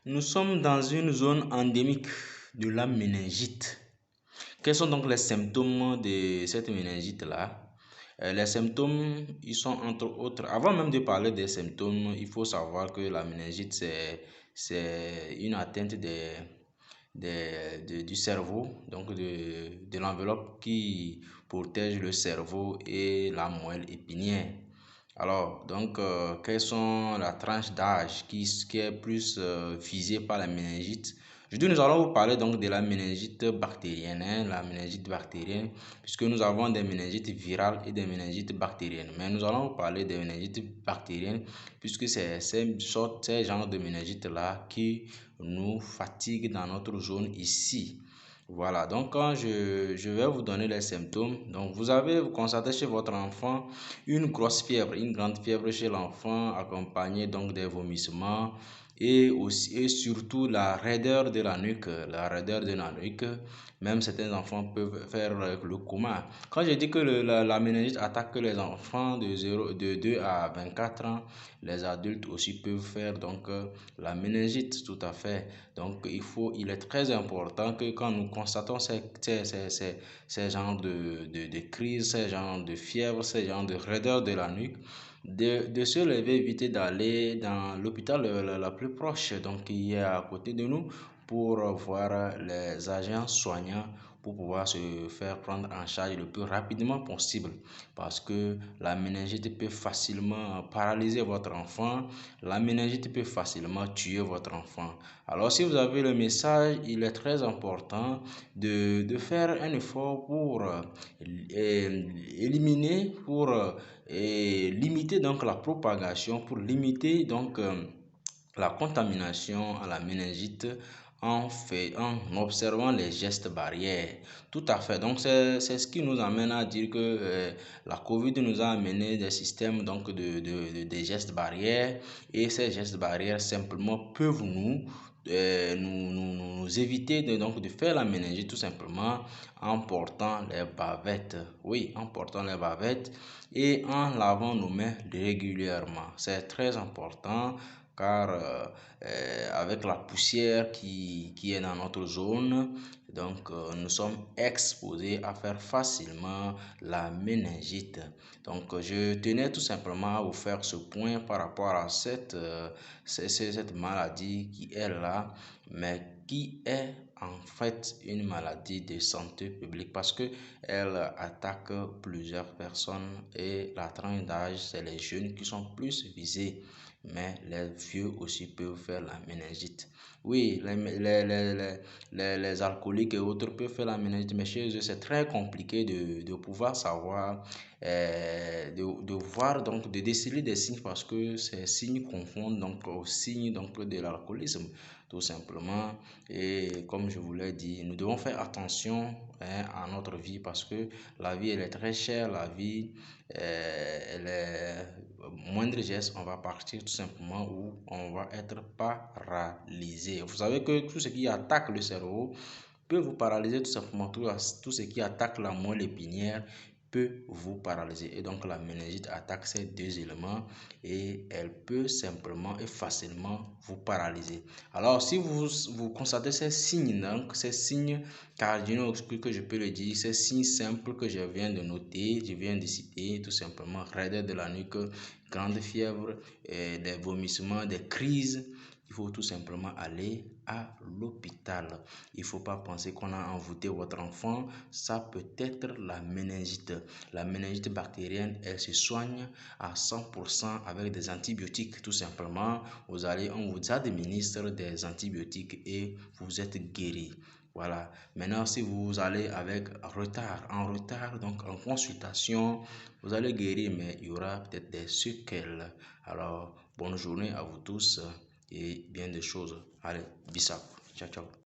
Nous sommes dans une zone endémique de la méningite. Quels sont donc les symptômes de cette méningite-là? Les symptômes, ils sont entre autres, avant même de parler des symptômes, il faut savoir que la méningite, c'est une atteinte du cerveau, donc de l'enveloppe qui protège le cerveau et la moelle épinière. Alors, donc, quelles sont la tranche d'âge qui est plus visée par la méningite? Aujourd'hui, nous allons vous parler donc de la méningite bactérienne, la méningite bactérienne, puisque nous avons des méningites virales et des méningites bactériennes. Mais nous allons vous parler des méningites bactériennes, puisque c'est ces genres de méningites-là qui nous fatiguent dans notre zone ici. Voilà, donc quand je vais vous donner les symptômes. Donc vous constatez chez votre enfant une grosse fièvre, une grande fièvre chez l'enfant, accompagnée donc des vomissements et surtout la raideur de la nuque, Même certains enfants peuvent faire le coma. Quand je dis que la méningite attaque les enfants de 2 à 24 ans, les adultes aussi peuvent faire donc la méningite, tout à fait. Donc il est très important que quand nous constatons ces genres de crises, ces genres de fièvre, ces genres de raideur de la nuque, de se lever, éviter d'aller dans l'hôpital la plus proche, donc qui est à côté de nous, pour voir les agents soignants, pour pouvoir se faire prendre en charge le plus rapidement possible. Parce que la méningite peut facilement paralyser votre enfant, la méningite peut facilement tuer votre enfant. Alors si vous avez le message, il est très important de faire un effort pour éliminer, pour limiter donc la propagation, pour limiter donc la contamination à la méningite en observant les gestes barrières. Tout à fait. Donc, c'est ce qui nous amène à dire que la COVID nous a amené des systèmes donc de gestes barrières, et ces gestes barrières simplement peuvent nous éviter de faire la méningite tout simplement en portant les bavettes. Oui, en portant les bavettes et en lavant nos mains régulièrement. C'est très important car avec la poussière qui est dans notre zone, donc nous sommes exposés à faire facilement la méningite. Donc je tenais tout simplement à vous faire ce point par rapport à cette maladie qui est là, mais qui est en fait une maladie de santé publique parce que elle attaque plusieurs personnes, et la tranche d'âge, c'est les jeunes qui sont plus visés, mais les vieux aussi peuvent faire la méningite. Oui, les alcooliques et autres peuvent faire la méningite, mais chez eux, c'est très compliqué de pouvoir savoir, de voir, donc de déceler des signes, parce que ces signes confondent donc aux signes donc, de l'alcoolisme, tout simplement. Et comme je vous l'ai dit, nous devons faire attention à notre vie, parce que la vie, elle est très chère, la vie, elle est moindre geste, on va partir tout simplement, ou on va être paralysé. Vous savez que tout ce qui attaque le cerveau peut vous paralyser tout simplement. Tout ce qui attaque la moelle épinière peut vous paralyser. Et donc la méningite attaque ces deux éléments, et elle peut simplement et facilement vous paralyser. Alors si vous constatez ces signes, donc ces signes cardinaux que je peux le dire, ces signes simples que je viens de noter, je viens de citer, tout simplement raideur de la nuque, grande fièvre, des vomissements, des crises, il faut tout simplement aller à l'hôpital. Il ne faut pas penser qu'on a envoûté votre enfant. Ça peut être la méningite. La méningite bactérienne, elle se soigne à 100% avec des antibiotiques. Tout simplement, on vous administre des antibiotiques et vous êtes guéri. Voilà. Maintenant, si vous allez avec en retard, donc en consultation, vous allez guérir, mais il y aura peut-être des séquelles. Alors, bonne journée à vous tous et bien des choses. Allez, bisous. Ciao, ciao.